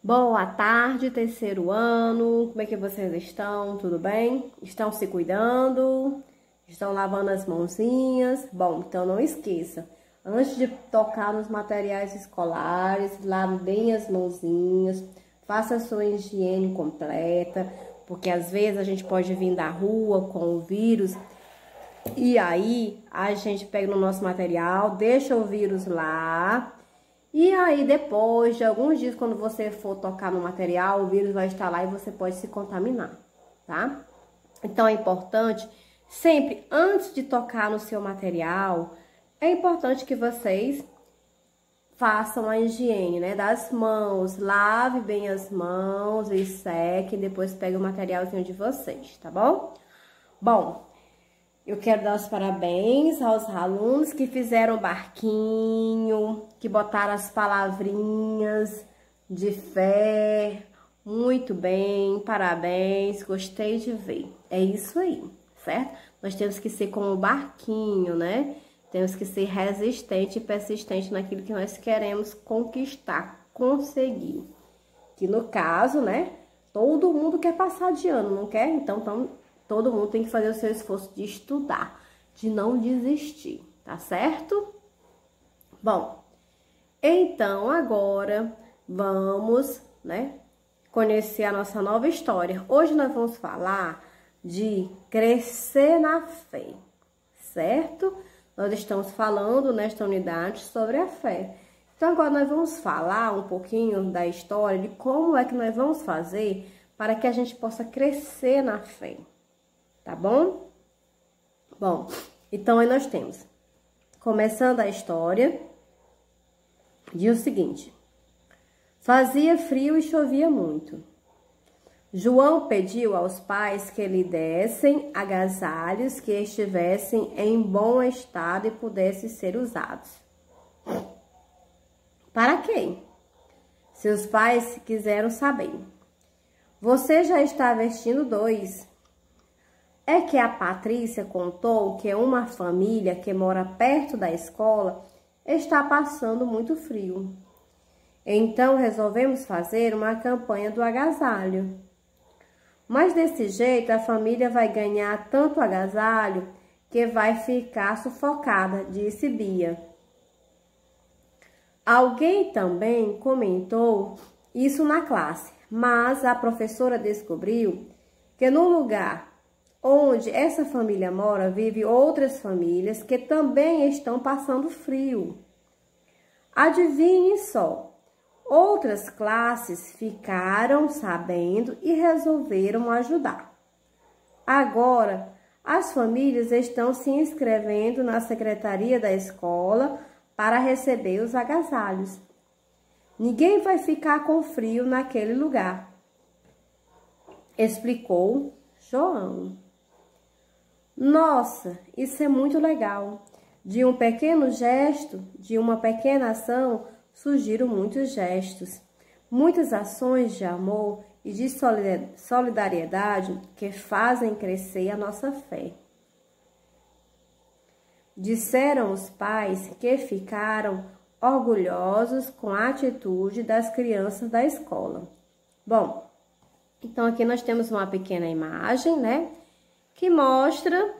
Boa tarde, terceiro ano. Como é que vocês estão? Tudo bem? Estão se cuidando? Estão lavando as mãozinhas? Bom, então não esqueça. Antes de tocar nos materiais escolares, lave bem as mãozinhas, faça a sua higiene completa, porque às vezes a gente pode vir da rua com o vírus e aí a gente pega no nosso material, deixa o vírus lá. E aí, depois de alguns dias, quando você for tocar no material, o vírus vai estar lá e você pode se contaminar, tá? Então, é importante, sempre antes de tocar no seu material, é importante que vocês façam a higiene, né, das mãos. Lave bem as mãos e seque, depois pegue o materialzinho de vocês, tá bom? Bom, eu quero dar os parabéns aos alunos que fizeram o barquinho, que botaram as palavrinhas de fé. Muito bem, parabéns, gostei de ver. É isso aí, certo? Nós temos que ser como o barquinho, né? Temos que ser resistente e persistente naquilo que nós queremos conquistar, conseguir. Que no caso, né, todo mundo quer passar de ano, não quer? Então todo mundo tem que fazer o seu esforço de estudar, de não desistir, tá certo? Bom, então agora vamos, né, conhecer a nossa nova história. Hoje nós vamos falar de crescer na fé, certo? Nós estamos falando nesta unidade sobre a fé. Então agora nós vamos falar um pouquinho da história, de como é que nós vamos fazer para que a gente possa crescer na fé. Tá bom? Bom, então aí nós temos, começando a história, diz o seguinte: fazia frio e chovia muito. João pediu aos pais que lhe dessem agasalhos que estivessem em bom estado e pudessem ser usados. Para quê? Seus pais quiseram saber. Você já está vestindo 2. É que a Patrícia contou que uma família que mora perto da escola está passando muito frio. Então resolvemos fazer uma campanha do agasalho. Mas desse jeito a família vai ganhar tanto agasalho que vai ficar sufocada, disse Bia. Alguém também comentou isso na classe, mas a professora descobriu que no lugar onde essa família mora, vive outras famílias que também estão passando frio. Adivinhe só, outras classes ficaram sabendo e resolveram ajudar. Agora, as famílias estão se inscrevendo na secretaria da escola para receber os agasalhos. Ninguém vai ficar com frio naquele lugar, explicou João. Nossa, isso é muito legal. De um pequeno gesto, de uma pequena ação, surgiram muitos gestos, muitas ações de amor e de solidariedade que fazem crescer a nossa fé. Disseram os pais que ficaram orgulhosos com a atitude das crianças da escola. Bom, então aqui nós temos uma pequena imagem, né, que mostra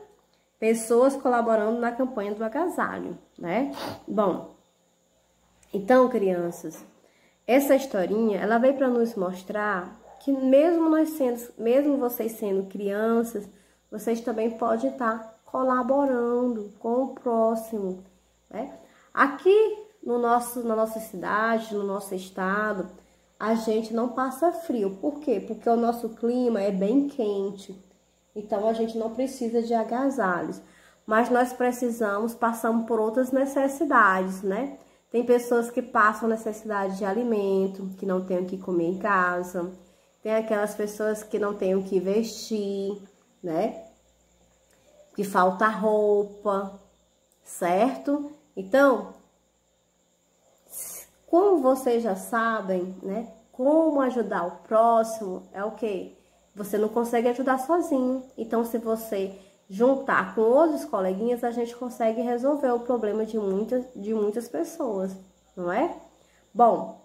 pessoas colaborando na campanha do agasalho, né? Bom, então, crianças, essa historinha, ela veio para nos mostrar que mesmo vocês sendo crianças, vocês também podem estar colaborando com o próximo, né? Aqui na nossa cidade, no nosso estado, a gente não passa frio. Por quê? Porque o nosso clima é bem quente. Então, a gente não precisa de agasalhos, mas nós passamos por outras necessidades, né? Tem pessoas que passam necessidade de alimento, que não têm o que comer em casa. Tem aquelas pessoas que não têm o que vestir, né? Que falta roupa, certo? Então, como vocês já sabem, né? Como ajudar o próximo é o quê? Você não consegue ajudar sozinho. Então, se você juntar com outros coleguinhas, a gente consegue resolver o problema de muitas pessoas, não é? Bom,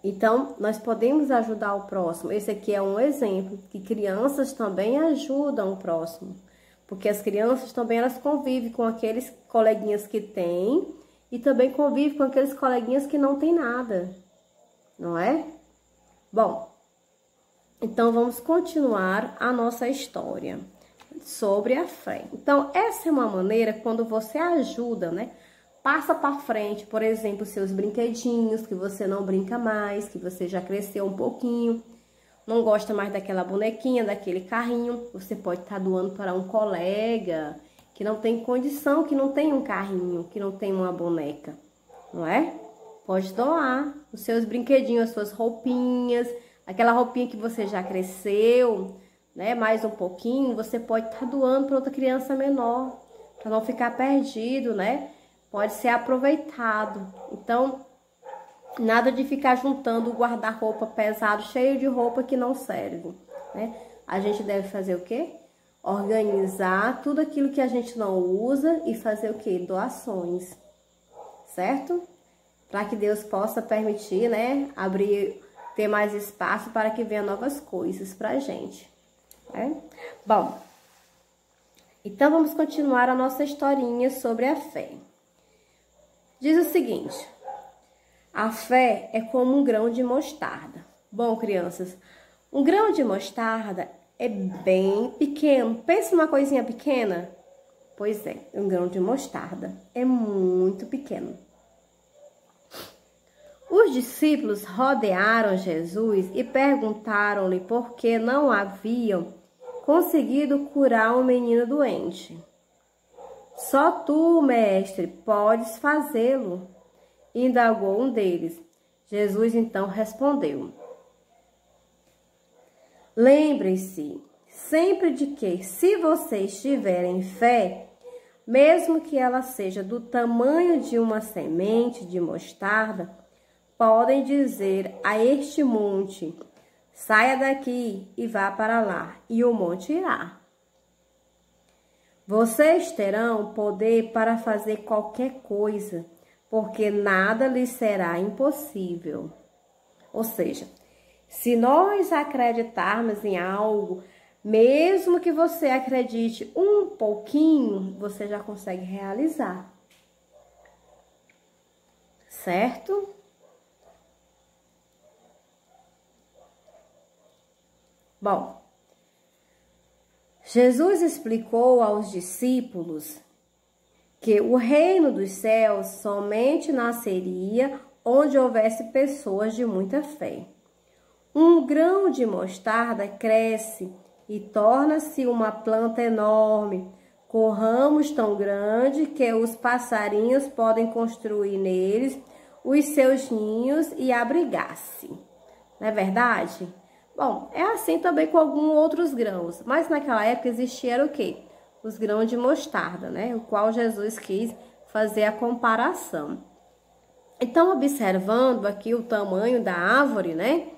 Então, nós podemos ajudar o próximo. Esse aqui é um exemplo, que crianças também ajudam o próximo. Porque as crianças também, elas convivem com aqueles coleguinhas que têm e também convivem com aqueles coleguinhas que não têm nada, não é? Bom, então vamos continuar a nossa história sobre a fé. Então, essa é uma maneira quando você ajuda, né? Passa para frente, por exemplo, seus brinquedinhos que você não brinca mais, que você já cresceu um pouquinho, não gosta mais daquela bonequinha, daquele carrinho, você pode estar doando para um colega que não tem condição, que não tem um carrinho, que não tem uma boneca, não é? Pode doar os seus brinquedinhos, as suas roupinhas, aquela roupinha que você já cresceu, né? Mais um pouquinho, você pode estar doando para outra criança menor, para não ficar perdido, né? Pode ser aproveitado. Então, nada de ficar juntando o guarda-roupa pesado, cheio de roupa que não serve, né? A gente deve fazer o quê? Organizar tudo aquilo que a gente não usa e fazer o quê? Doações, certo? Para que Deus possa permitir, né? Ter mais espaço para que venham novas coisas pra gente, né? Bom, então vamos continuar a nossa historinha sobre a fé. Diz o seguinte: a fé é como um grão de mostarda. Bom, crianças, um grão de mostarda é bem pequeno. Pensa numa coisinha pequena? Pois é, um grão de mostarda é muito pequeno. Os discípulos rodearam Jesus e perguntaram-lhe por que não haviam conseguido curar um menino doente. Só tu, mestre, podes fazê-lo, indagou um deles. Jesus então respondeu: lembrem-se sempre de que, se vocês tiverem fé, mesmo que ela seja do tamanho de uma semente de mostarda, podem dizer a este monte: saia daqui e vá para lá, e o monte irá. Vocês terão poder para fazer qualquer coisa, porque nada lhes será impossível. Ou seja, se nós acreditarmos em algo, mesmo que você acredite um pouquinho, você já consegue realizar. Certo? Bom, Jesus explicou aos discípulos que o reino dos céus somente nasceria onde houvesse pessoas de muita fé. Um grão de mostarda cresce e torna-se uma planta enorme, com ramos tão grandes que os passarinhos podem construir neles os seus ninhos e abrigar-se. Não é verdade? Bom, é assim também com alguns outros grãos, mas naquela época existia o quê? Os grãos de mostarda, né? O qual Jesus quis fazer a comparação. Então, observando aqui o tamanho da árvore, né?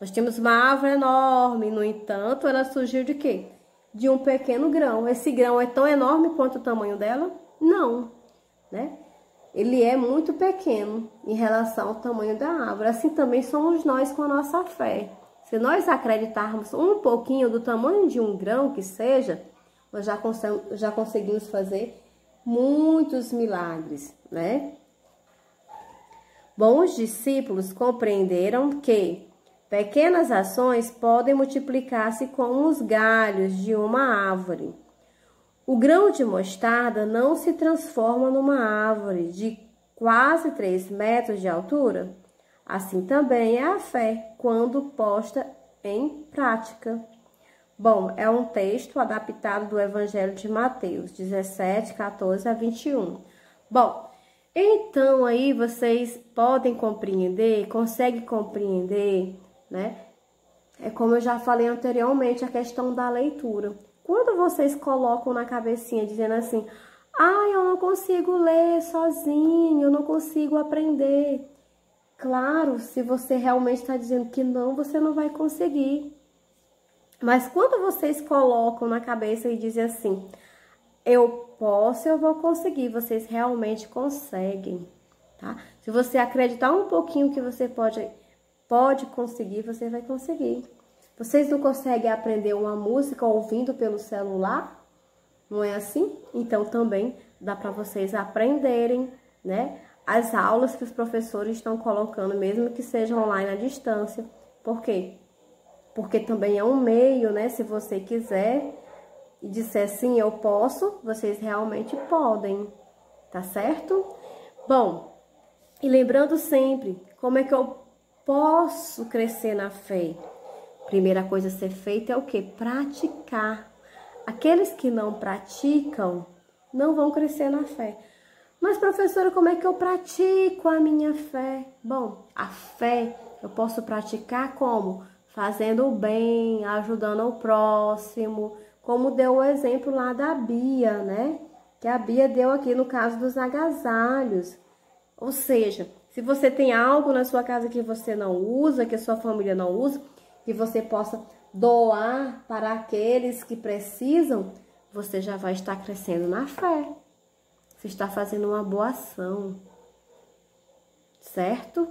Nós temos uma árvore enorme, no entanto, ela surgiu de quê? De um pequeno grão. Esse grão é tão enorme quanto o tamanho dela? Não, né? Ele é muito pequeno em relação ao tamanho da árvore. Assim também somos nós com a nossa fé. Se nós acreditarmos um pouquinho do tamanho de um grão que seja, nós já conseguimos fazer muitos milagres, né? Bom, os discípulos compreenderam que pequenas ações podem multiplicar-se como os galhos de uma árvore. O grão de mostarda não se transforma numa árvore de quase 3 metros de altura? Assim também é a fé, quando posta em prática. Bom, é um texto adaptado do Evangelho de Mateus, 17, 14 a 21. Bom, então aí vocês podem compreender, conseguem compreender, né? É como eu já falei anteriormente, a questão da leitura. Quando vocês colocam na cabecinha dizendo assim: eu não consigo ler sozinho, eu não consigo aprender. Claro, se você realmente está dizendo que não, você não vai conseguir. Mas quando vocês colocam na cabeça e dizem assim: eu posso, eu vou conseguir, vocês realmente conseguem, tá? Se você acreditar um pouquinho que você pode pode conseguir, você vai conseguir. Vocês não conseguem aprender uma música ouvindo pelo celular? Não é assim? Então também dá para vocês aprenderem, né? As aulas que os professores estão colocando, mesmo que seja online à distância. Por quê? Porque também é um meio, né? Se você quiser e disser sim, eu posso, vocês realmente podem, tá certo? Bom, e lembrando sempre, como é que eu posso crescer na fé? Primeira coisa a ser feita é o quê? Praticar. Aqueles que não praticam não vão crescer na fé. Mas, professora, como é que eu pratico a minha fé? Bom, a fé eu posso praticar como? Fazendo o bem, ajudando o próximo, como deu o exemplo lá da Bia, né? Que a Bia deu aqui no caso dos agasalhos. Ou seja, se você tem algo na sua casa que você não usa, que a sua família não usa, que você possa doar para aqueles que precisam, você já vai estar crescendo na fé. Você está fazendo uma boa ação, certo?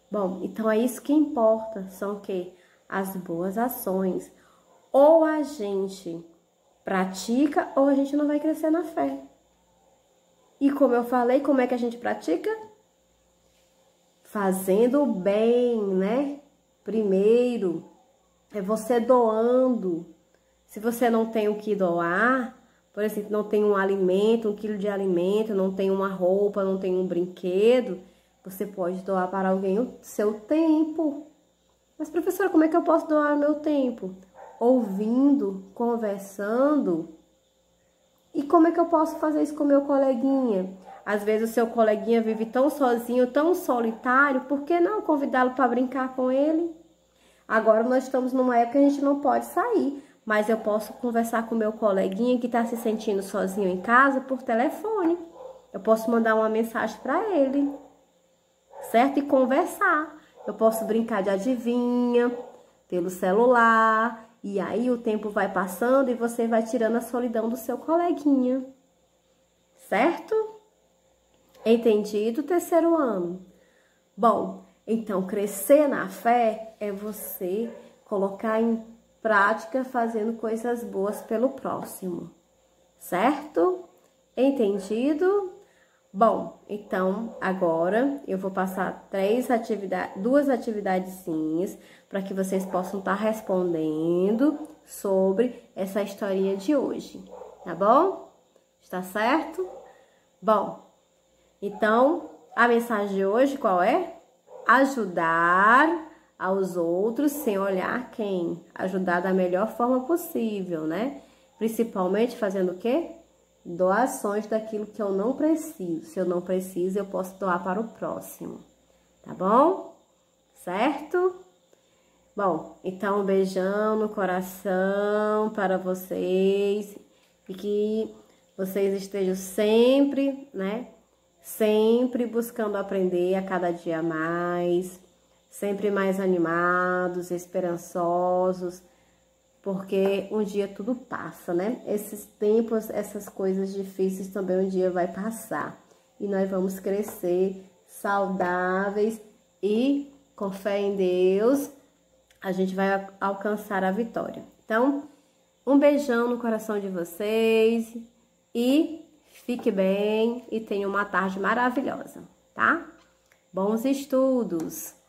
Bom, então é isso que importa, são o quê? As boas ações. Ou a gente pratica, ou a gente não vai crescer na fé. E como eu falei, como é que a gente pratica? Fazendo o bem, né? Primeiro, é você doando. Se você não tem o que doar, por exemplo, não tem um alimento, 1 quilo de alimento, não tem uma roupa, não tem um brinquedo, você pode doar para alguém o seu tempo. Mas, professora, como é que eu posso doar o meu tempo? Ouvindo, conversando. E como é que eu posso fazer isso com o meu coleguinha? Às vezes o seu coleguinha vive tão sozinho, tão solitário, por que não convidá-lo para brincar com ele? Agora nós estamos numa época que a gente não pode sair, mas eu posso conversar com o meu coleguinha que está se sentindo sozinho em casa por telefone. Eu posso mandar uma mensagem para ele, certo? E conversar. Eu posso brincar de adivinha pelo celular, e aí o tempo vai passando e você vai tirando a solidão do seu coleguinha, certo? Entendido, terceiro ano? Bom, então crescer na fé é você colocar em prática fazendo coisas boas pelo próximo, certo? Entendido? Bom, então agora eu vou passar duas atividadezinhas para que vocês possam estar respondendo sobre essa historinha de hoje, tá bom? Está certo? Bom, então a mensagem de hoje qual é? Ajudar aos outros sem olhar quem. Ajudar da melhor forma possível, né? Principalmente fazendo o quê? Doações daquilo que eu não preciso. Se eu não preciso, eu posso doar para o próximo. Tá bom? Certo? Bom, então um beijão no coração para vocês. E que vocês estejam sempre, né? Sempre buscando aprender a cada dia mais. Sempre mais animados, esperançosos, porque um dia tudo passa, né? Esses tempos, essas coisas difíceis também um dia vai passar. E nós vamos crescer saudáveis e com fé em Deus, a gente vai alcançar a vitória. Então, um beijão no coração de vocês e fique bem e tenha uma tarde maravilhosa, tá? Bons estudos!